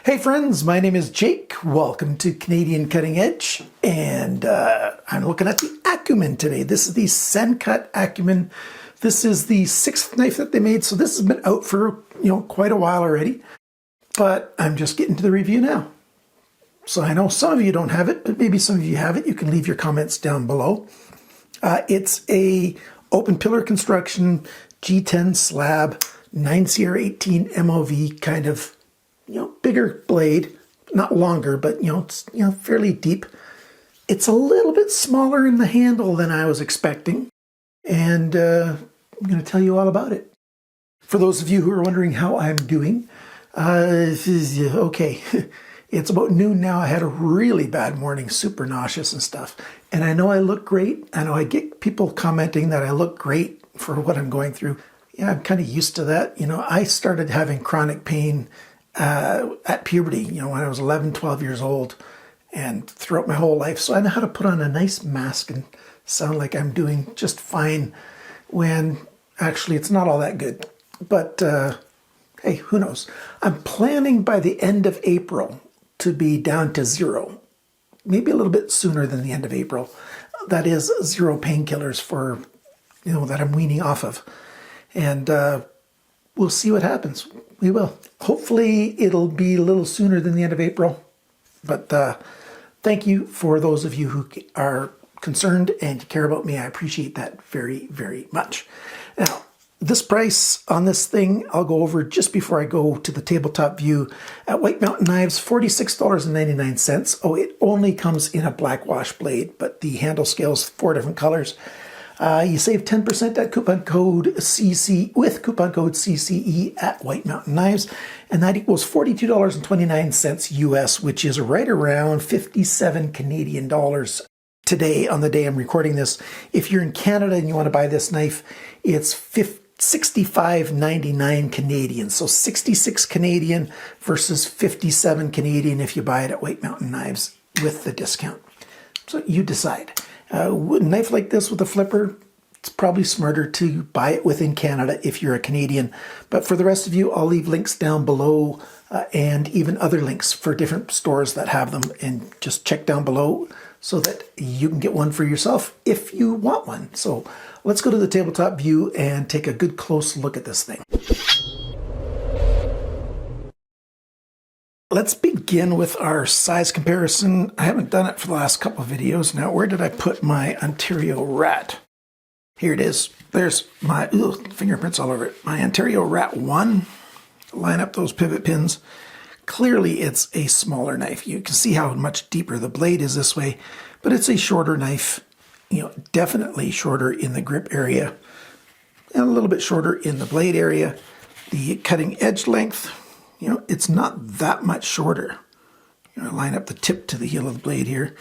Hey friends, my name is Jake. Welcome to Canadian Cutting Edge, and I'm looking at the Acumen today. This is the Sencut ACUMEN. This is the 6th knife that they made, so this has been out for quite a while already. But I'm just getting to the review now. So I know some of you don't have it, but maybe some of you have it. You can leave your comments down below. It's a open pillar construction G10 slab 9CR18 MOV kind of bigger blade, not longer, but it's fairly deep. It's a little bit smaller in the handle than I was expecting, and I'm going to tell you all about it. For those of you who are wondering how I'm doing, okay, it's about noon now. I had a really bad morning, super nauseous and stuff, and I know I look great. I know I get people commenting that I look great for what I'm going through. Yeah, I'm kind of used to that. I started having chronic pain at puberty, when I was 11, 12 years old, and throughout my whole life. So I know how to put on a nice mask and sound like I'm doing just fine when actually it's not all that good. But hey, who knows? I'm planning by the end of April to be down to 0, maybe a little bit sooner than the end of April. That is 0 painkillers for, that I'm weaning off of. And we'll see what happens. We will. Hopefully it'll be a little sooner than the end of April. But thank you for those of you who are concerned and care about me. I appreciate that very, very much. Now, this price on this thing, I'll go over just before I go to the tabletop view. At White Mountain Knives, $46.99. Oh, it only comes in a black wash blade, but the handle scale's 4 different colors. You save 10% at coupon code CC with coupon code CCE at White Mountain Knives, and that equals $42.29 US, which is right around 57 Canadian dollars today on the day I'm recording this. If you're in Canada and you want to buy this knife, it's $65.99 Canadian. So 66 Canadian versus 57 Canadian if you buy it at White Mountain Knives with the discount. So you decide. A knife like this with a flipper, it's probably smarter to buy it within Canada if you're a Canadian. But for the rest of you, I'll leave links down below and even other links for different stores that have them. And just check down below so that you can get one for yourself if you want one. So let's go to the tabletop view and take a good close look at this thing. Let's begin with our size comparison. I haven't done it for the last couple of videos. Now, where did I put my Ontario Rat? Here it is. There's my fingerprints all over it. My Ontario Rat 1. Line up those pivot pins. Clearly, it's a smaller knife. You can see how much deeper the blade is this way, but it's a shorter knife. Definitely shorter in the grip area and a little bit shorter in the blade area. The cutting edge length, it's not that much shorter. Line up the tip to the heel of the blade here,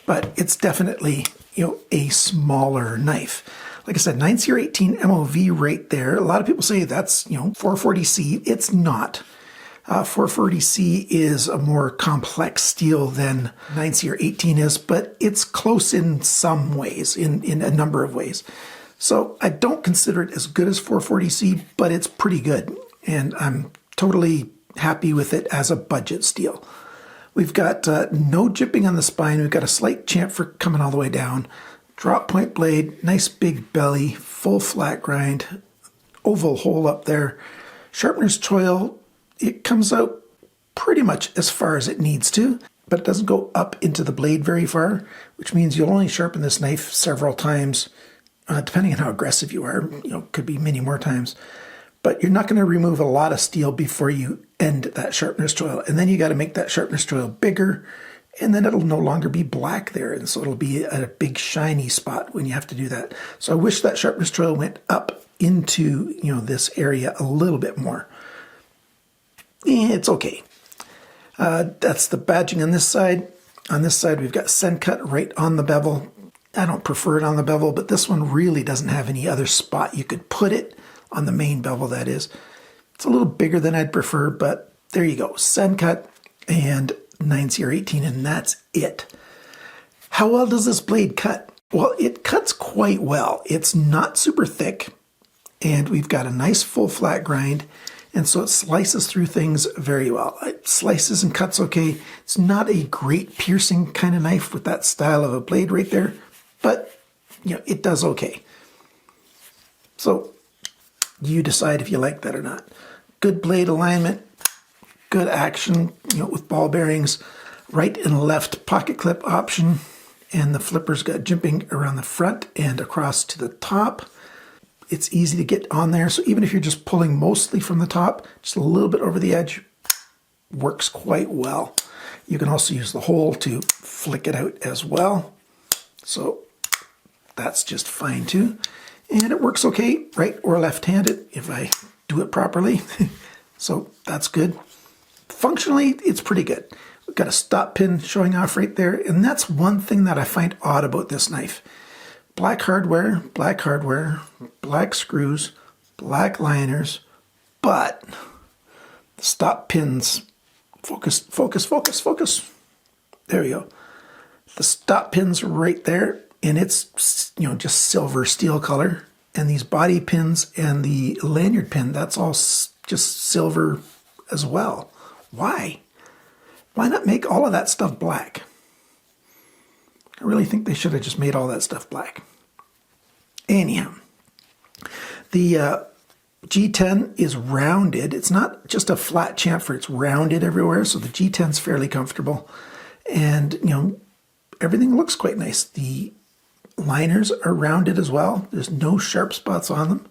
but it's definitely, a smaller knife. Like I said, 9CR18 MOV right there. A lot of people say that's, 440C. It's not. 440C is a more complex steel than 9CR18 is, but it's close in some ways, in a number of ways. So I don't consider it as good as 440C, but it's pretty good. And I'm totally happy with it as a budget steel. We've got no jipping on the spine. We've got a slight chamfer coming all the way down. Drop point blade, nice big belly, full flat grind, oval hole up there. Sharpener's choil, it comes out pretty much as far as it needs to, but it doesn't go up into the blade very far, which means you'll only sharpen this knife several times, depending on how aggressive you are. Could be many more times. But you're not going to remove a lot of steel before you end that sharpener's choil. And then you got to make that sharpener's choil bigger, and then it'll no longer be black there. And so it'll be at a big shiny spot when you have to do that. So I wish that sharpener's choil went up into, this area a little bit more. It's okay. That's the badging on this side. On this side, we've got Sencut right on the bevel. I don't prefer it on the bevel, but this one really doesn't have any other spot you could put it. On the main bevel, that is. It's a little bigger than I'd prefer, but there you go. Sencut and 9CR18, and that's it. How well does this blade cut? Well, it cuts quite well. It's not super thick, and we've got a nice full flat grind, And so it slices through things very well. It slices and cuts okay. It's not a great piercing kind of knife with that style of a blade right there, but you know, it does okay. So you decide if you like that or not. Good blade alignment, good action, you know, with ball bearings, right and left pocket clip option, and the flipper's got jimping around the front and across to the top. It's easy to get on there, so even if you're just pulling mostly from the top, just a little bit over the edge, works quite well. You can also use the hole to flick it out as well. So that's just fine too. And it works okay, right or left-handed, if I do it properly. So that's good. Functionally, it's pretty good. We've got a stop pin showing off right there, and that's one thing that I find odd about this knife. Black hardware, black screws, black liners, but the stop pins, focus. There we go. The stop pins right there, and it's, you know, just silver steel color. And these body pins and the lanyard pin, that's all just silver as well. Why? Why not make all of that stuff black? I really think they should have just made all that stuff black. Anyhow, the G10 is rounded. It's not just a flat chamfer, it's rounded everywhere, so the G10's fairly comfortable. And, you know, everything looks quite nice. The liners are rounded as well. There's no sharp spots on them.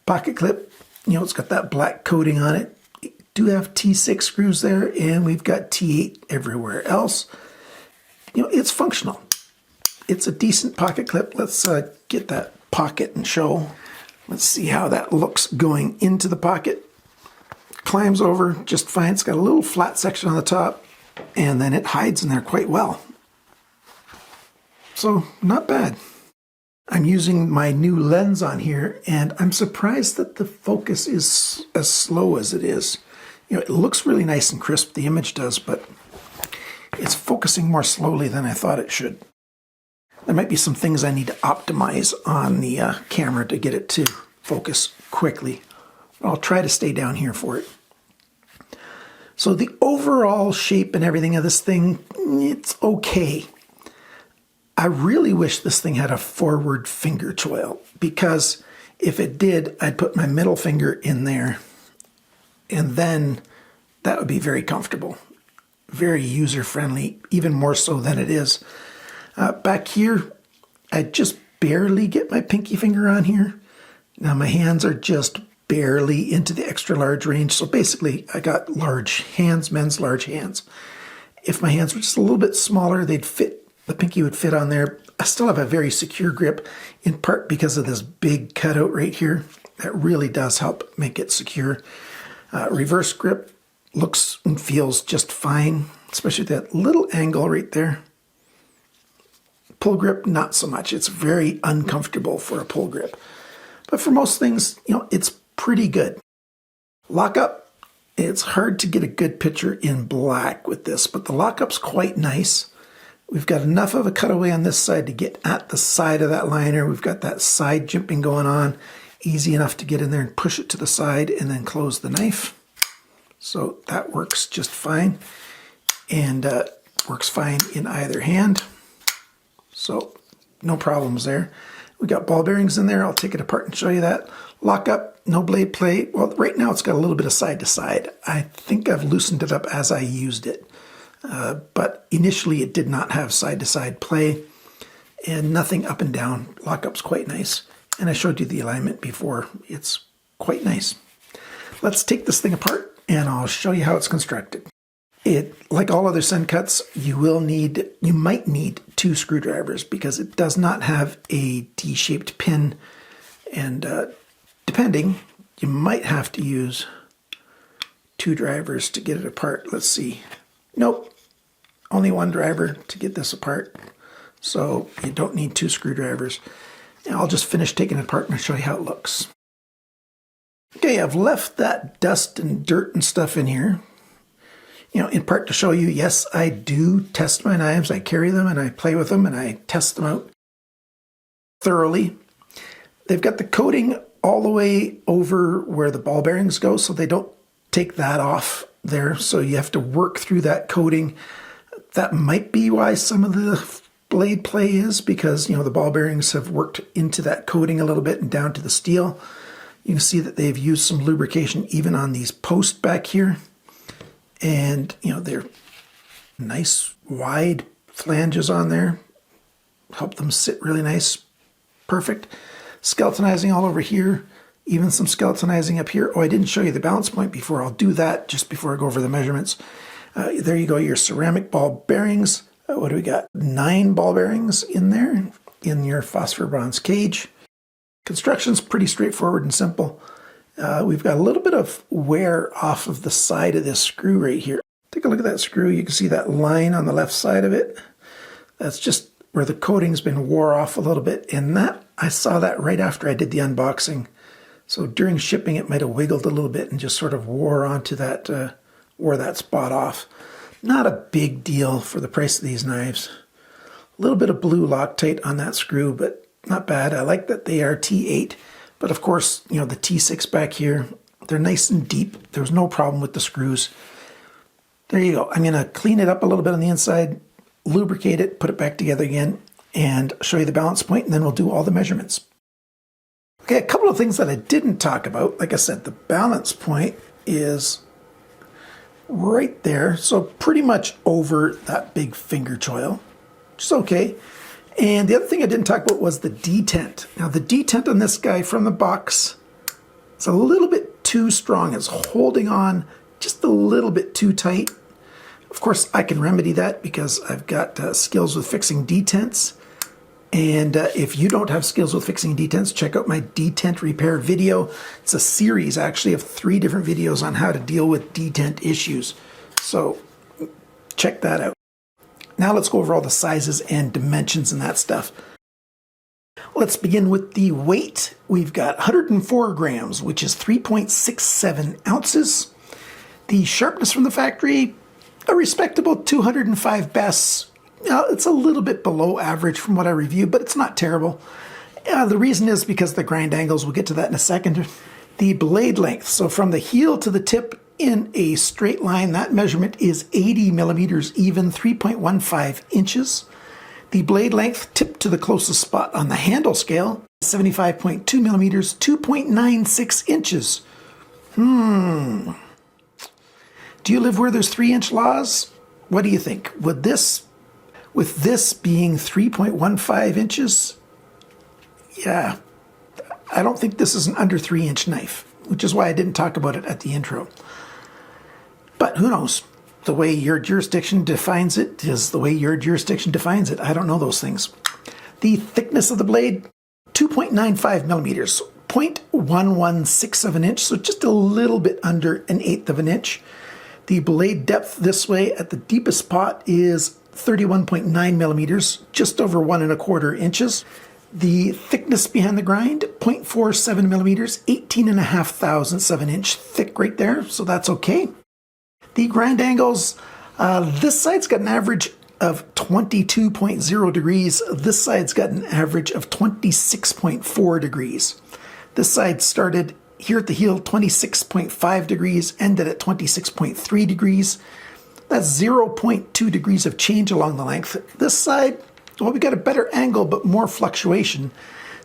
Pocket clip, you know, it's got that black coating on it. We do have T6 screws there, and we've got T8 everywhere else. You know, it's functional. It's a decent pocket clip. Let's get that pocket and show. Let's see how that looks going into the pocket. Climbs over just fine. It's got a little flat section on the top, and then it hides in there quite well. So not bad. I'm using my new lens on here, and I'm surprised that the focus is as slow as it is. You know, it looks really nice and crisp, the image does, but it's focusing more slowly than I thought it should. There might be some things I need to optimize on the camera to get it to focus quickly. I'll try to stay down here for it. So the overall shape and everything of this thing, it's okay. I really wish this thing had a forward finger choil, because if it did, I'd put my middle finger in there, and then that would be very comfortable, very user-friendly, even more so than it is. Back here, I just barely get my pinky finger on here. Now my hands are just barely into the extra large range. So basically I got large hands, men's large hands. If my hands were just a little bit smaller, they'd fit, the pinky would fit on there. I still have a very secure grip, in part because of this big cutout right here. That really does help make it secure. Reverse grip looks and feels just fine, especially that little angle right there. Pull grip, not so much. It's very uncomfortable for a pull grip. But for most things, you know, it's pretty good. Lockup, it's hard to get a good picture in black with this, but the lockup's quite nice. We've got enough of a cutaway on this side to get at the side of that liner. We've got that side jimping going on. Easy enough to get in there and push it to the side and then close the knife. So that works just fine. And works fine in either hand. So no problems there. We got ball bearings in there. I'll take it apart and show you that. Lock up, no blade play. Well, right now it's got a little bit of side to side. I think I've loosened it up as I used it. But initially it did not have side to side play, and nothing up and down. Lockup's quite nice. And I showed you the alignment before. It's quite nice. Let's take this thing apart and I'll show you how it's constructed. Like all other Sencuts, you might need 2 screwdrivers because it does not have a D-shaped pin, and depending, you might have to use 2 drivers to get it apart. Let's see. Nope, only 1 driver to get this apart, so you don't need 2 screwdrivers. And I'll just finish taking it apart and show you how it looks. Okay, I've left that dust and dirt and stuff in here. You know, in part to show you, yes, I do test my knives. I carry them and I play with them and I test them out thoroughly. They've got the coating all the way over where the ball bearings go, so they don't take that off there. So you have to work through that coating. That might be why some of the blade play is, because, you know, the ball bearings have worked into that coating a little bit and down to the steel. You can see that they've used some lubrication even on these posts back here. And, you know, they're nice wide flanges on there. Help them sit really nice. Perfect. Skeletonizing all over here. Even some skeletonizing up here. Oh, I didn't show you the balance point before. I'll do that just before I go over the measurements. There you go, your ceramic ball bearings. What do we got? 9 ball bearings in there in your phosphor bronze cage. Construction's pretty straightforward and simple. We've got a little bit of wear off of the side of this screw right here. Take a look at that screw. You can see that line on the left side of it. That's just where the coating's been wore off a little bit. And that, I saw that right after I did the unboxing. So during shipping, it might have wiggled a little bit and just sort of wore onto that, wore that spot off. Not a big deal for the price of these knives. A little bit of blue Loctite on that screw, but not bad. I like that they are T8, but of course, you know, the T6 back here, they're nice and deep. There's no problem with the screws. There you go. I'm going to clean it up a little bit on the inside, lubricate it, put it back together again, and show you the balance point, and then we'll do all the measurements. Okay, a couple of things that I didn't talk about. Like I said, the balance point is right there, so pretty much over that big finger choil, which is okay. And the other thing I didn't talk about was the detent. Now the detent on this guy from the box is a little bit too strong. It's holding on just a little bit too tight. Of course, I can remedy that because I've got skills with fixing detents. And if you don't have skills with fixing detents, check out my detent repair video. It's a series actually of 3 different videos on how to deal with detent issues. So check that out. Now let's go over all the sizes and dimensions and that stuff. Let's begin with the weight. We've got 104 grams, which is 3.67 ounces. The sharpness from the factory, a respectable 205 bests. It's a little bit below average from what I reviewed, but it's not terrible. The reason is because of the grind angles. We'll get to that in a second. The blade length, so from the heel to the tip in a straight line, that measurement is 80 millimeters even, 3.15 inches. The blade length tip to the closest spot on the handle scale, 75.2 millimeters, 2.96 inches. Do you live where there's 3-inch laws? What do you think? Would this, with this being 3.15 inches, yeah, I don't think this is an under 3-inch knife, which is why I didn't talk about it at the intro. But who knows? The way your jurisdiction defines it is the way your jurisdiction defines it. I don't know those things. The thickness of the blade, 2.95 millimeters, 0.116 of an inch, so just a little bit under 1/8 of an inch. The blade depth this way at the deepest spot is 31.9 millimeters, just over 1¼ inches. The thickness behind the grind, 0.47 millimeters, 18.5 thousandths of an inch thick right there, so that's okay. The grind angles, this side's got an average of 22.0 degrees. This side's got an average of 26.4 degrees. This side started here at the heel 26.5 degrees, ended at 26.3 degrees. That's 0.2 degrees of change along the length. This side, well, we got a better angle, but more fluctuation.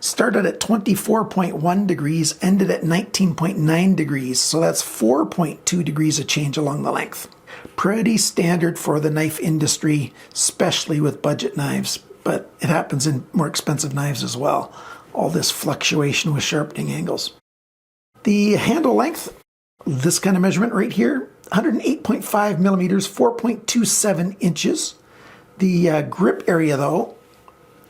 Started at 24.1 degrees, ended at 19.9 degrees. So that's 4.2 degrees of change along the length. Pretty standard for the knife industry, especially with budget knives, but it happens in more expensive knives as well. All this fluctuation with sharpening angles. The handle length, this kind of measurement right here, 108.5 millimeters, 4.27 inches. The grip area though,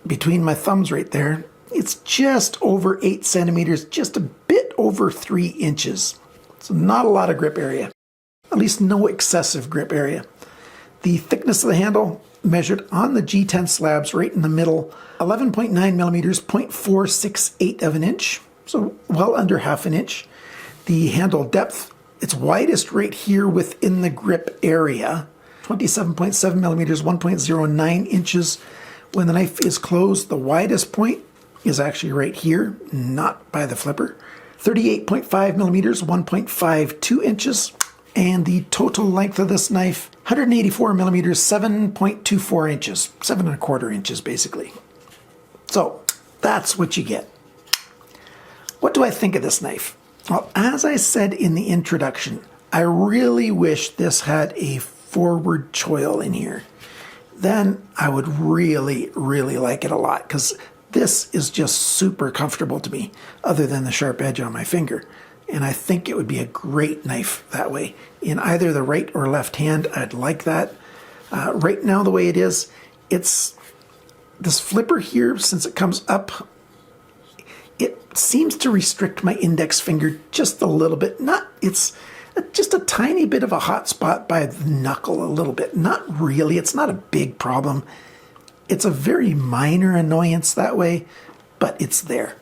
between my thumbs right there, it's just over 8 centimeters, just a bit over 3 inches. So not a lot of grip area, at least no excessive grip area. The thickness of the handle measured on the G10 slabs right in the middle, 11.9 millimeters, 0.468 of an inch, so well under ½ an inch. The handle depth, it's widest right here within the grip area, 27.7 millimeters, 1.09 inches. When the knife is closed, the widest point is actually right here, not by the flipper. 38.5 millimeters, 1.52 inches. And the total length of this knife, 184 millimeters, 7.24 inches, 7.25 inches basically. So that's what you get. What do I think of this knife? Well, as I said in the introduction, I really wish this had a forward choil in here. Then I would really, really like it a lot, because this is just super comfortable to me, other than the sharp edge on my finger. And I think it would be a great knife that way. In either the right or left hand, I'd like that. Right now, the way it is, it's this flipper here, since it comes up, it seems to restrict my index finger just a little bit. It's just a tiny bit of a hot spot by the knuckle, a little bit. Not really, it's not a big problem. It's a very minor annoyance that way, but it's there.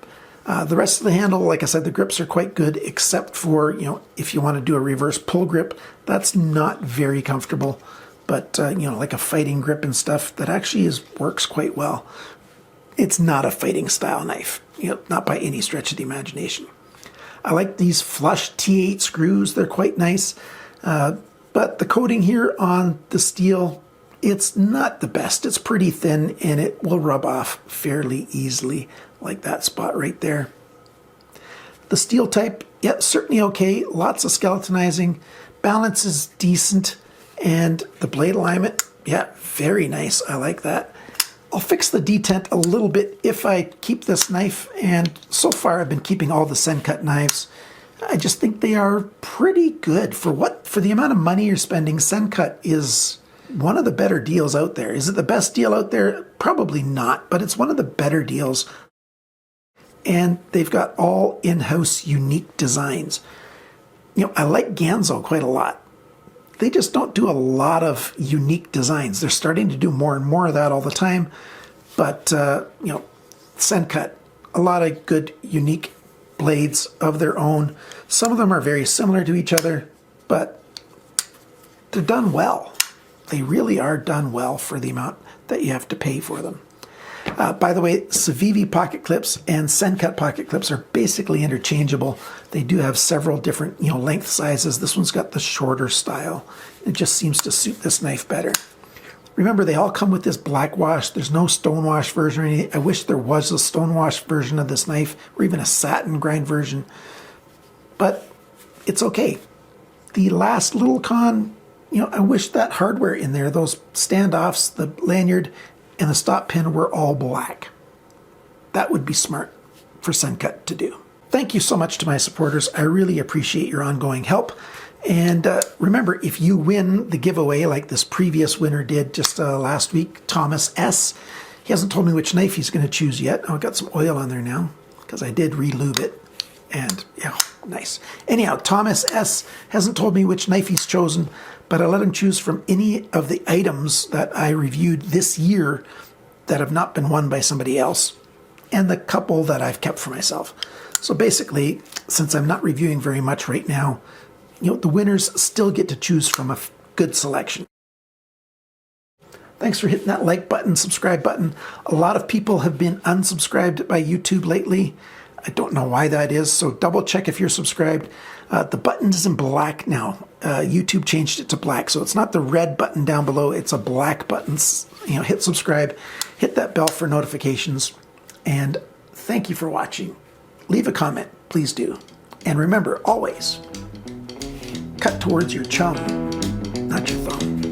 The rest of the handle, like I said, the grips are quite good, except for, if you want to do a reverse pull grip, that's not very comfortable. But, like a fighting grip and stuff, that actually works quite well. It's not a fighting style knife, not by any stretch of the imagination. I like these flush T8 screws, they're quite nice. But the coating here on the steel, it's not the best. It's pretty thin and it will rub off fairly easily, like that spot right there. The steel type, yeah, certainly okay. Lots of skeletonizing. Balance is decent. And the blade alignment, yeah, very nice. I like that. I'll fix the detent a little bit if I keep this knife. And so far I've been keeping all the Sencut knives. I just think they are pretty good. For the amount of money you're spending, Sencut is one of the better deals out there. Is it the best deal out there? Probably not, but it's one of the better deals. And they've got all in-house unique designs. I like Ganzo quite a lot. They just don't do a lot of unique designs. They're starting to do more and more of that all the time. But, Sencut, a lot of good unique blades of their own. Some of them are very similar to each other, but they're done well. They really are done well for the amount that you have to pay for them. By the way, Civivi pocket clips and Sencut pocket clips are basically interchangeable. They do have several different, length sizes. This one's got the shorter style. It just seems to suit this knife better. Remember, they all come with this black wash. There's no stonewash version or anything. I wish there was a stonewash version of this knife, or even a satin grind version. But it's okay. The last little con, I wish that hardware in there, those standoffs, the lanyard, and the stop pin were all black. That would be smart for Sencut to do. Thank you so much to my supporters. I really appreciate your ongoing help. And remember, if you win the giveaway like this previous winner did just last week, Thomas S., he hasn't told me which knife he's going to choose yet. Oh, I've got some oil on there now because I did re-lube it. And yeah, nice. Anyhow, Thomas S. hasn't told me which knife he's chosen, but I let him choose from any of the items that I reviewed this year that have not been won by somebody else, and the couple that I've kept for myself. So basically, since I'm not reviewing very much right now, the winners still get to choose from a good selection. Thanks for hitting that like button, subscribe button. A lot of people have been unsubscribed by YouTube lately. I don't know why that is, so double check if you're subscribed. The button is in black now. YouTube changed it to black, so it's not the red button down below, it's a black button. Hit subscribe, hit that bell for notifications, and thank you for watching. Leave a comment, please do. And remember, always, cut towards your chum, not your thumb.